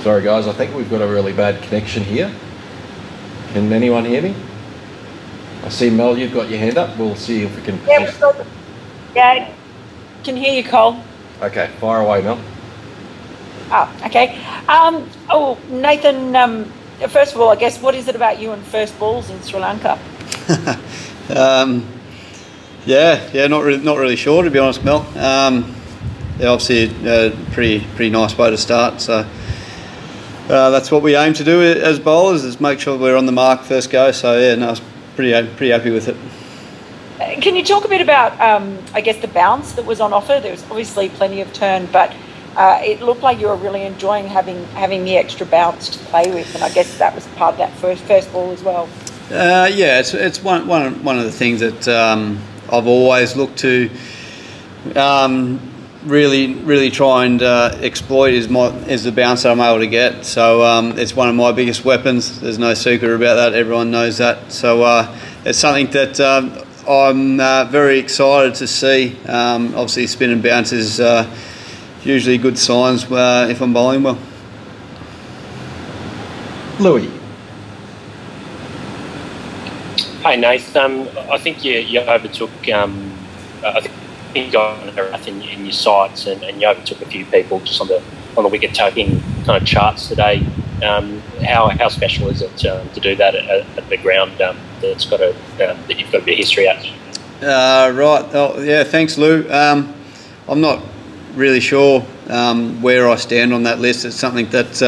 Sorry guys, I think we've got a really bad connection here. Can anyone hear me? I see Mel, you've got your hand up. We'll see if we can... Yeah, can hear you, Cole. Okay, fire away, Mel. Oh, okay. Nathan, first of all, I guess, what is it about you and first balls in Sri Lanka? Yeah, not really sure, to be honest, Mel. Yeah, obviously a pretty nice way to start. So that's what we aim to do as bowlers, is make sure we're on the mark first go. So yeah, no, I was pretty happy with it. Can you talk a bit about, I guess, the bounce that was on offer? There was obviously plenty of turn, but it looked like you were really enjoying having the extra bounce to play with, and I guess that was part of that first ball as well. Yeah, it's one of the things that I've always looked to really try and exploit is the bounce that I'm able to get. So it's one of my biggest weapons. There's no secret about that. Everyone knows that. So it's something that I'm very excited to see. Obviously, spin and bounce is usually good signs if I'm bowling well. Louis. Hey Nathan, I think you overtook. I think you got in your sights, and you overtook a few people just on the wicket taking kind of charts today. How special is it to do that at the ground that you've got a bit of history at? Right. Oh, yeah. Thanks, Lou. I'm not really sure where I stand on that list. It's something that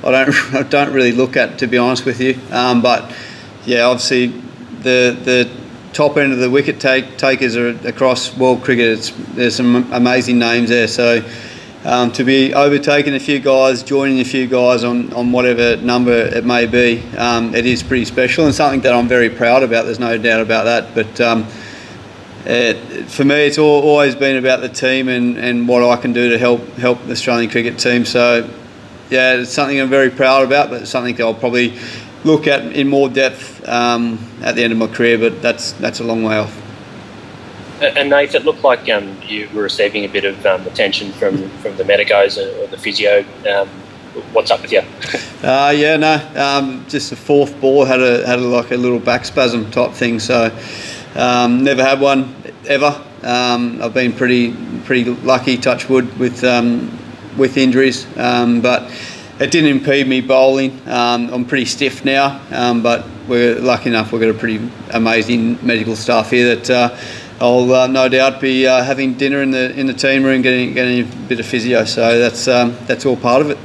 I don't really look at, to be honest with you. But yeah, obviously the top end of the wicket takers are across world cricket. There's some amazing names there. So to be overtaking a few guys, joining a few guys on whatever number it may be, it is pretty special and something that I'm very proud about. There's no doubt about that. But for me, it's always been about the team and what I can do to help the Australian cricket team. So yeah, it's something I'm very proud about, but it's something that I'll probably look at in more depth at the end of my career, but that's a long way off. And Nate, it looked like you were receiving a bit of attention from the medicos or the physio. What's up with you? Yeah, no, just the fourth ball had a like a little back spasm type thing. So never had one ever. I've been pretty lucky, touch wood, with injuries, but it didn't impede me bowling. I'm pretty stiff now, but we're lucky enough. We've got a pretty amazing medical staff here that I'll no doubt be having dinner in the team room, getting a bit of physio. So that's all part of it.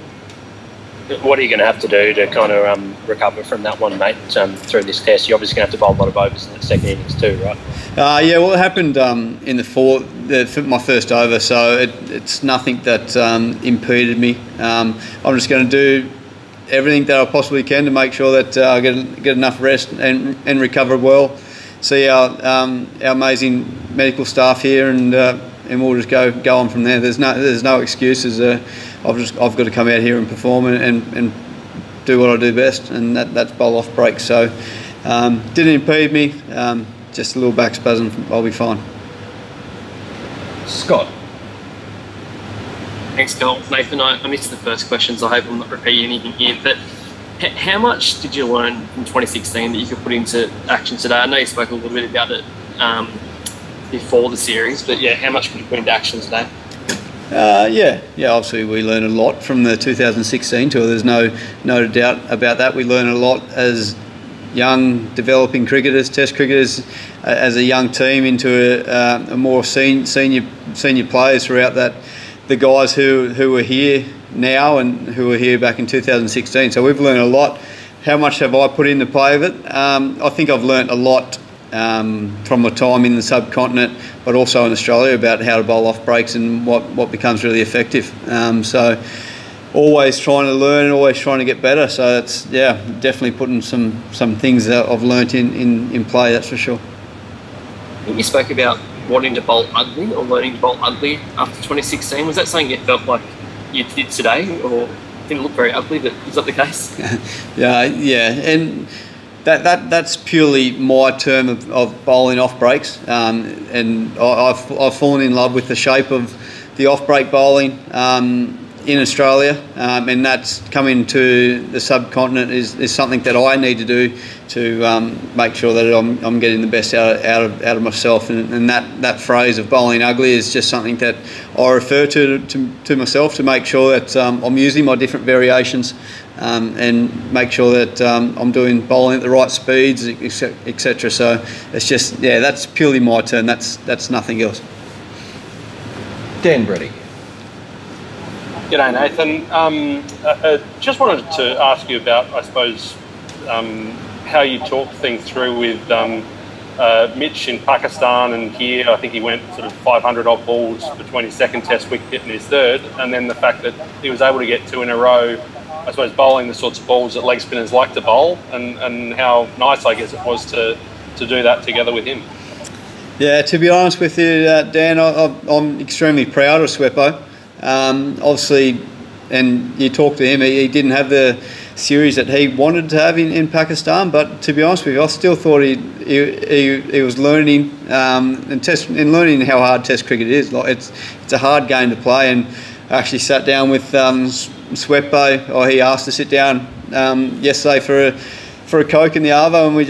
What are you going to have to do to kind of recover from that one, mate, through this test? You're obviously going to have to bowl a lot of overs in the second innings too, right? Yeah, well, it happened in my first over, so it's nothing that impeded me. I'm just going to do everything that I possibly can to make sure that I get enough rest and recover well. See our amazing medical staff here, and we'll just go on from there. There's no excuses. I've got to come out here and perform and do what I do best, and that's bowl off breaks. So didn't impede me. Just a little back spasm. I'll be fine. Scott. Thanks, Cole. Nathan, I missed the first questions. I hope I'm not repeating anything here, but how much did you learn from 2016 that you could put into action today? I know you spoke a little bit about it before the series, but yeah, how much could you put into action today? Yeah. Obviously, we learned a lot from the 2016 tour. There's no doubt about that. We learned a lot as young, developing cricketers, Test cricketers, as a young team into a more senior players throughout that. The guys who are here now and who were here back in 2016. So we've learned a lot. How much have I put into play of it? I think I've learned a lot from my time in the subcontinent, but also in Australia, about how to bowl off breaks and what becomes really effective. So always trying to learn and always trying to get better. So it's definitely putting some things that I've learnt in play, that's for sure. I think you spoke about wanting to bowl ugly or learning to bowl ugly after 2016. Was that something you felt like you did today, or didn't look very ugly, but is that the case? Yeah, and that's purely my term of bowling off breaks, and I've fallen in love with the shape of the off break bowling. in Australia, and that's coming to the subcontinent is something that I need to do to make sure that I'm getting the best out of myself. And that phrase of bowling ugly is just something that I refer to myself to make sure that I'm using my different variations and make sure that I'm doing bowling at the right speeds, etc. So it's just, yeah, that's purely my turn. That's nothing else. Dan Brady. G'day, Nathan. Just wanted to ask you about, I suppose, how you talk things through with Mitch in Pakistan and here. I think he went sort of 500 odd balls between his second test wicket and his third, and then the fact that he was able to get 2 in a row, I suppose, bowling the sorts of balls that leg spinners like to bowl, and how nice, I guess, it was to do that together with him. Yeah, to be honest with you, Dan, I'm extremely proud of Sweppo. Obviously, and you talk to him, he didn't have the series that he wanted to have in Pakistan, but to be honest with you, I still thought he was learning and learning how hard Test cricket is. Like it's a hard game to play, and I actually sat down with Sweppo, or he asked to sit down yesterday for a Coke in the Arvo, and we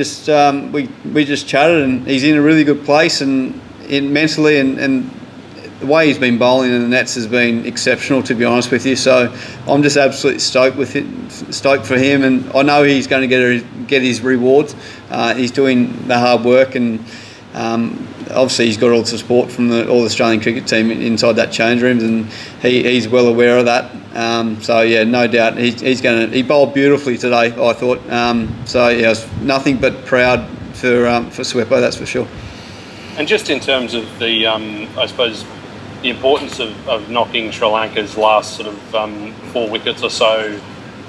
just chatted, and he's in a really good place and mentally and the way he's been bowling in the nets has been exceptional, to be honest with you. So I'm just absolutely stoked for him, and I know he's going to get his rewards. He's doing the hard work, and obviously he's got all the support from all the Australian cricket team inside that change room, and he's well aware of that. So yeah, no doubt he bowled beautifully today, I thought. So yeah, I was nothing but proud for Sweppo, that's for sure. And just in terms of the, I suppose, the importance of knocking Sri Lanka's last sort of 4 wickets or so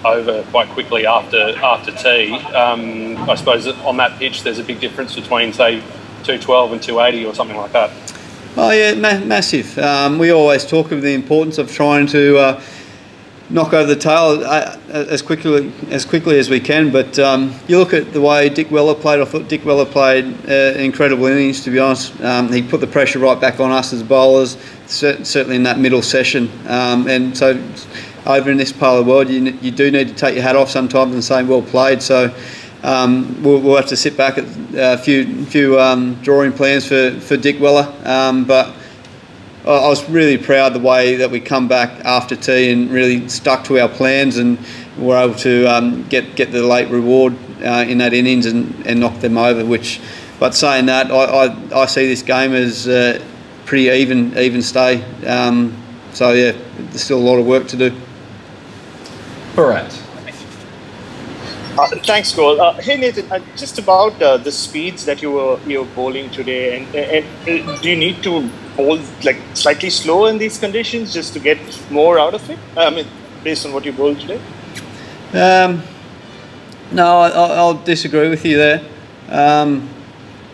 over quite quickly after tea. I suppose on that pitch there's a big difference between, say, 212 and 280 or something like that. Oh yeah, massive. We always talk of the importance of trying to knock over the tail as quickly as we can, but you look at the way Dick Weller played. I thought Dick Weller played an incredible innings, to be honest. He put the pressure right back on us as bowlers, certainly in that middle session, and so over in this part of the world you do need to take your hat off sometimes and say well played. So we'll have to sit back at a few drawing plans for Dick Weller, but I was really proud the way that we come back after tea and really stuck to our plans, and were able to get the late reward in that innings and knock them over. But saying that, I see this game as pretty even stay. So yeah, there's still a lot of work to do. Bharat. Thanks, Cole. Hey Nathan, just about the speeds that you're bowling today, and do you need to bowl like slightly slow in these conditions just to get more out of it? I mean, based on what you bowled today. No, I'll disagree with you there.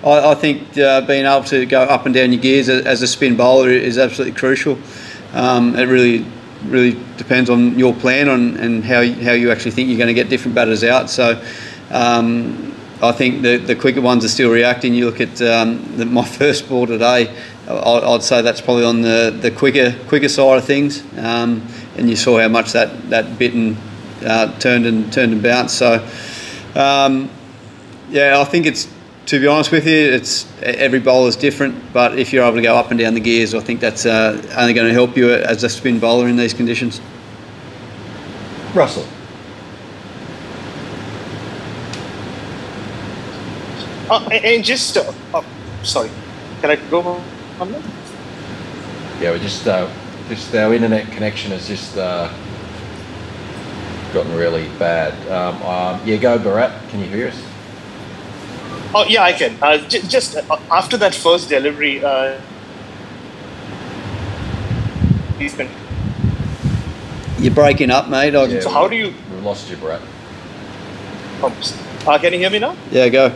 I think being able to go up and down your gears as a spin bowler is absolutely crucial. It really depends on your plan and how you actually think you're going to get different batters out. So I think the quicker ones are still reacting. You look at my first ball today, I'd say that's probably on the quicker side of things, and you saw how much that bit and turned and bounced. So yeah, I think it's, to be honest with you, it's every bowler's different, but if you're able to go up and down the gears, I think that's only going to help you as a spin bowler in these conditions. Russell. And just, sorry, can I go on that? Yeah, we're just our internet connection has just gotten really bad. Yeah, go Bharat. Can you hear us? Oh yeah, I can. Just after that first delivery, You're breaking up, mate. Yeah, so how do you? We've lost you, Bharat. Can you hear me now? Yeah, go.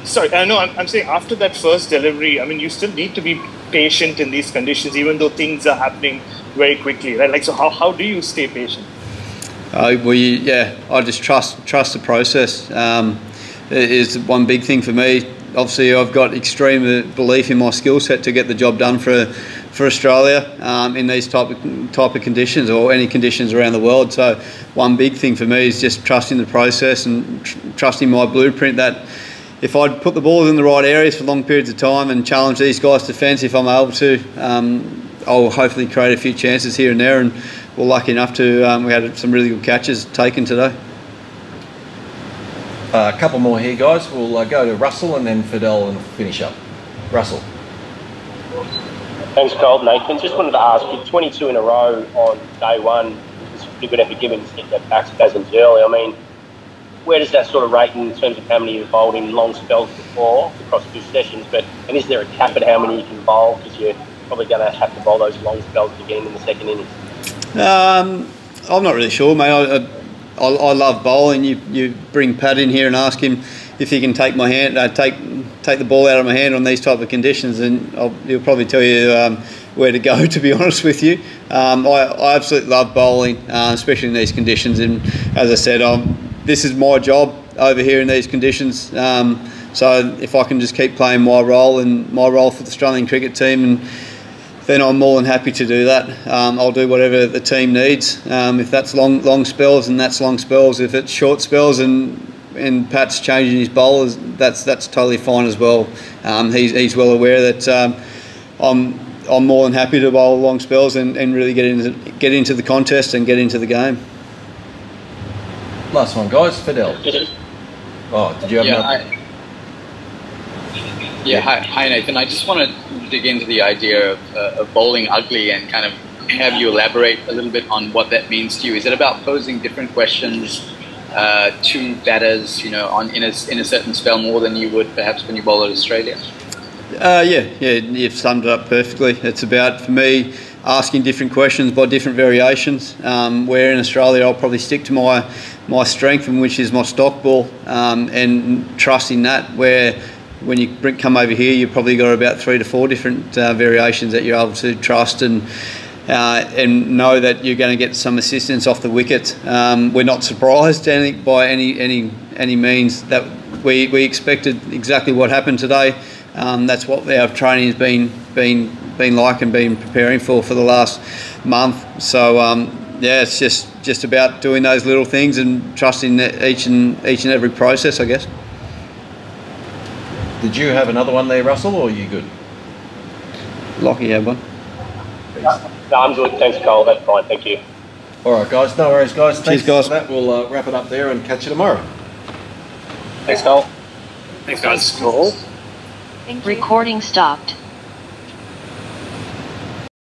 Sorry, no, I'm saying after that first delivery, I mean, you still need to be patient in these conditions, even though things are happening very quickly, right? Like, so how do you stay patient? I just trust the process. It is one big thing for me. Obviously, I've got extreme belief in my skill set to get the job done for for Australia in these type of conditions, or any conditions around the world. So one big thing for me is just trusting the process and trusting my blueprint, that if I put the ball in the right areas for long periods of time and challenge these guys' defence, if I'm able to, I'll hopefully create a few chances here and there. And we're lucky enough to, we had some really good catches taken today. A couple more here, guys. We'll go to Russell and then Fidel and finish up. Russell. Thanks, Cole. Nathan, just wanted to ask you, 22 in a row on day one. It's a pretty good effort given to get that back spasms early. I mean, where does that sort of rate in terms of how many you've bowled in long spells before across 2 sessions? And is there a cap at how many you can bowl? Because you're probably going to have to bowl those long spells again in the second innings. I'm not really sure, mate. I love bowling. You bring Pat in here and ask him if he can take my hand, take the ball out of my hand on these type of conditions, and he'll probably tell you where to go. To be honest with you, I absolutely love bowling, especially in these conditions. And as I said, this is my job over here in these conditions. So if I can just keep playing my role for the Australian cricket team, then I'm more than happy to do that. I'll do whatever the team needs. If that's long spells, and that's long spells. If it's short spells and Pat's changing his bowlers, that's totally fine as well. He's well aware that I'm more than happy to bowl long spells and really get into the contest and get into the game. Last one, guys. Fidel. Oh, did you have another? Hi Nathan. I just want to dig into the idea of bowling ugly and kind of have you elaborate a little bit on what that means to you. Is it about posing different questions to batters, in a certain spell more than you would perhaps when you bowl at Australia? Yeah, you've summed it up perfectly. It's about, for me, asking different questions by different variations. Where in Australia I'll probably stick to my strength, which is my stock ball, and trusting that, where when you come over here, you've probably got about 3 to 4 different variations that you're able to trust and know that you're going to get some assistance off the wicket. We're not surprised by any means. That we expected exactly what happened today. That's what our training has been like and been preparing for the last month. So it's just about doing those little things and trusting each and every process, I guess. Did you have another one there, Russell, or are you good? Lockie had one. No, I'm good. Thanks, Cole. That's fine. Thank you. All right, guys. No worries, guys. Thanks Cheers, guys. for that. We'll wrap it up there and catch you tomorrow. Thanks, Cole. Thanks, guys. Thank you. Recording stopped.